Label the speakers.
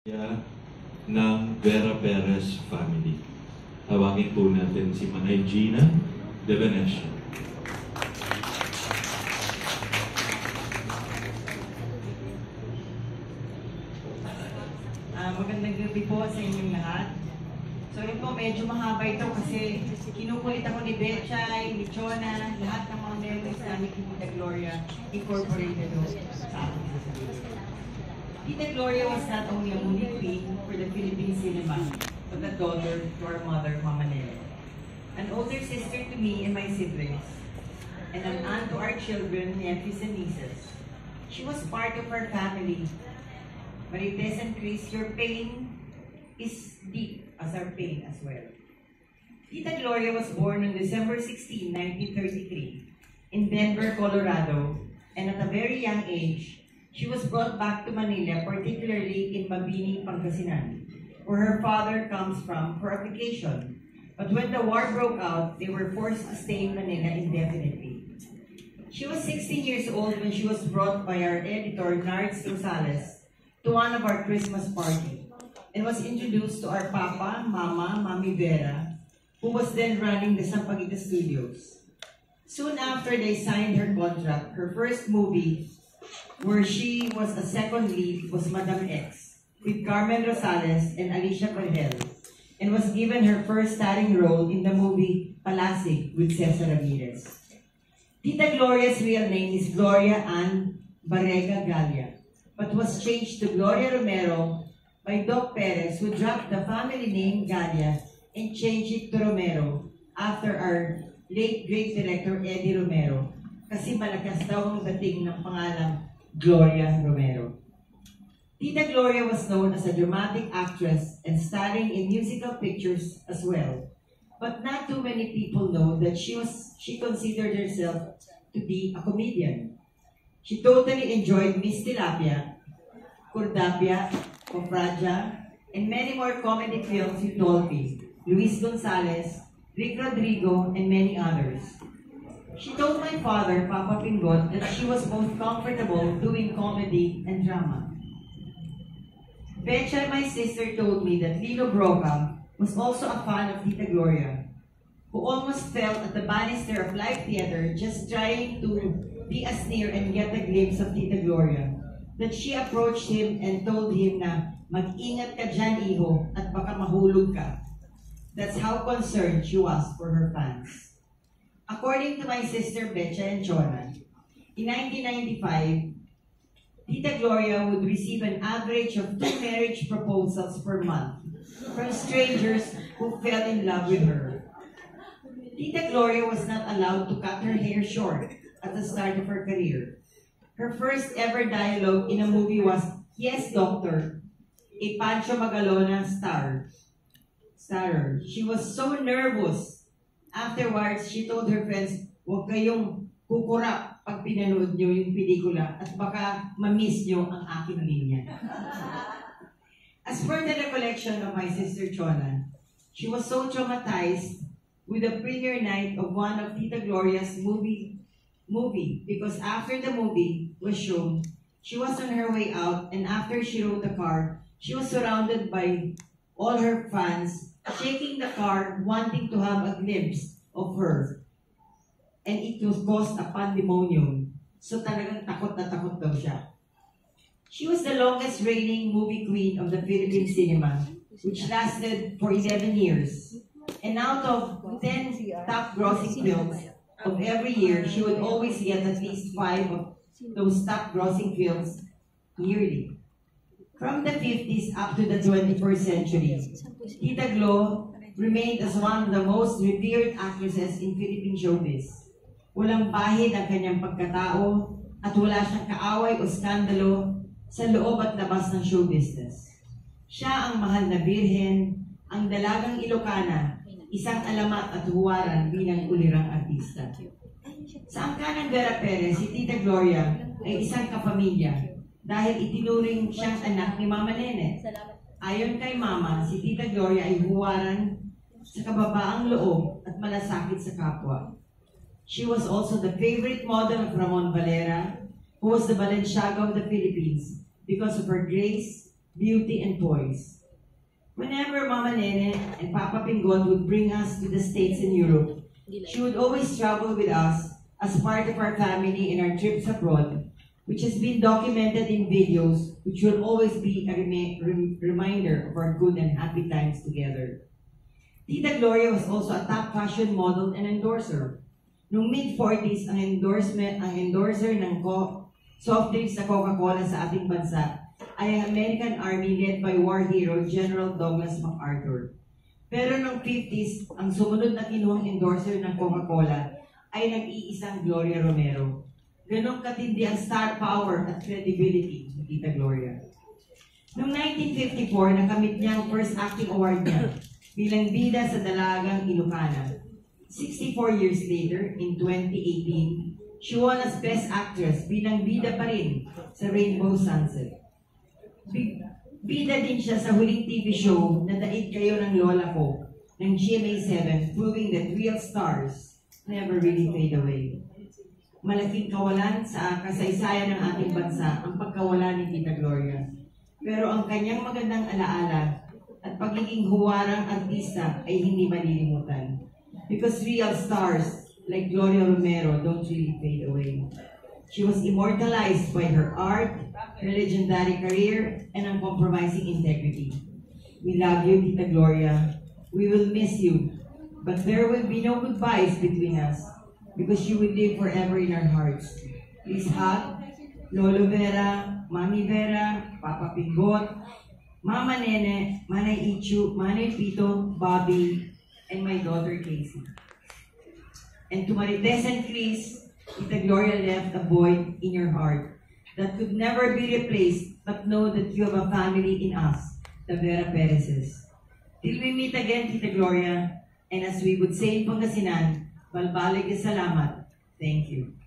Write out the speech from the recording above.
Speaker 1: ng Vera Perez family. Tawagin po natin si Manay Gina de Venecia.
Speaker 2: Magandang gabi po sa inyong lahat. Sorry po, medyo mahaba ito kasi kinukulit ako ni Betchay, ni Chona, lahat ng mga memories namin ni Tita Gloria incorporated sa akin. Tita Gloria was not only a movie queen for the Philippine cinema, but a daughter to our mother, Mama Nele, an older sister to me and my siblings, and an aunt to our children, nephews and nieces. She was part of our family. Marites and Chris, your pain is deep as our pain as well. Tita Gloria was born on December 16, 1933 in Denver, Colorado, and at a very young age, she was brought back to Manila, particularly in Mabini, Pangasinan, where her father comes from for a vacation. But when the war broke out, they were forced to stay in Manila indefinitely. She was 16 years old when she was brought by our editor, Nards Rosales, to one of our Christmas party, and was introduced to our Papa, Mama, Mami Vera, who was then running the Sampaguita Studios. Soon after they signed her contract, her first movie, where she was a second lead, was Madam X, with Carmen Rosales and Alicia Corgel, and was given her first starring role in the movie Palasig with Cesar Ramirez. Tita Gloria's real name is Gloria Ann Barrega Galia, but was changed to Gloria Romero by Doc Perez, who dropped the family name Galia and changed it to Romero after our late great director Eddie Romero, kasi malakas daw ang dating ng pangalang Gloria Romero. Tita Gloria was known as a dramatic actress and starring in musical pictures as well, but not too many people know that she considered herself to be a comedian. She totally enjoyed Miss Tilapia, Cordapia, Cofradia, and many more comedy films with Dolphy, Luis Gonzalez, Rick Rodrigo, and many others. She told my father, Papa Pingot, that she was most comfortable doing comedy and drama. Betcha, my sister, told me that Lino Broca was also a fan of Tita Gloria, who almost fell at the banister of live theater just trying to be a sneer and get a glimpse of Tita Gloria, that she approached him and told him na, mag-ingat ka dyan, iho, at baka mahulog ka. That's how concerned she was for her fans. According to my sister Betcha and Chona, in 1995, Tita Gloria would receive an average of 2 marriage proposals per month from strangers who fell in love with her. Tita Gloria was not allowed to cut her hair short at the start of her career. Her first ever dialogue in a movie was, "Yes, Doctor," a Pancho Magalona starrer. She was so nervous. Afterwards, she told her friends, "Huwag kayong kukurap pag pinanood nyo yung pelikula at baka ma-miss nyo ang aking linya." As per the recollection of my sister Chona, she was so traumatized with the premiere night of one of Tita Gloria's movie because after the movie was shown, she was on her way out, and after she rode the car, she was surrounded by all her fans, shaking the car, wanting to have a glimpse of her. And it was caused a pandemonium. So talagang takot na takot daw siya. She was the longest reigning movie queen of the Philippine cinema, which lasted for 11 years. And out of 10 top grossing films of every year, she would always get at least 5 of those top grossing films yearly. From the 50s up to the 21st century, Tita Glo remained as one of the most revered actresses in Philippine showbiz. Walang bahid ang kanyang pagkatao at wala siyang kaaway o skandalo sa loob at labas ng show business. Siya ang mahal na birhen, ang dalagang Ilocana, isang alamat at huwaran bilang ulirang artista. Sa angkanang Vera Perez, si Tita Gloria ay isang kapamilya dahil itinuring siyang anak ni Mama Nene. Ayon kay Mama, si Tita Gloria ay huwaran sa kababaang loob at malasakit sa kapwa. She was also the favorite model of Ramon Valera, who was the Balenciaga of the Philippines because of her grace, beauty, and toys. Whenever Mama Nene and Papa Pingot would bring us to the States and Europe, she would always travel with us as part of our family in our trips abroad, which has been documented in videos, which will always be a reminder of our good and happy times together. Tita Gloria was also a top fashion model and endorser. Noong mid-40s, ang endorser ng soft drinks sa Coca-Cola sa ating bansa ay ang American Army led by war hero General Douglas MacArthur. Pero noong 50s, ang sumunod na kinuhang endorser ng Coca-Cola ay nag-iisang Gloria Romero. Ganong katindi ang star power at credibility ni Tita Gloria. Noong 1954, nakamit niya ang first acting award niya bilang bida sa Dalagang Ilocana. 64 years later, in 2018, she won as Best Actress bilang bida pa rin sa Rainbow Sunset. Bida din siya sa huling TV show na Daig Kayo ng Lola Ko ng GMA7, proving that real stars never really fade away. Malaking kawalan sa kasaysayan ng ating bansa ang pagkawala ni Tita Gloria. Pero ang kanyang magandang alaala at pagiging huwarang artista ay hindi malilimutan. Because real stars like Gloria Romero don't really fade away. She was immortalized by her art, her legendary career, and uncompromising integrity. We love you, Tita Gloria. We will miss you. But there will be no goodbyes between us because you will live forever in our hearts. Please hug Lolo Vera, Mami Vera, Papa Pingot, Mama Nene, Manay Ichu, Manay Pito, Bobby, and my daughter Casey. And to Marites and Chris, Tita Gloria left a void in your heart that could never be replaced, but know that you have a family in us, the Vera Perezes. Till we meet again, Tita Gloria, and as we would say in Pangasinan, balbalig salamat. Thank you.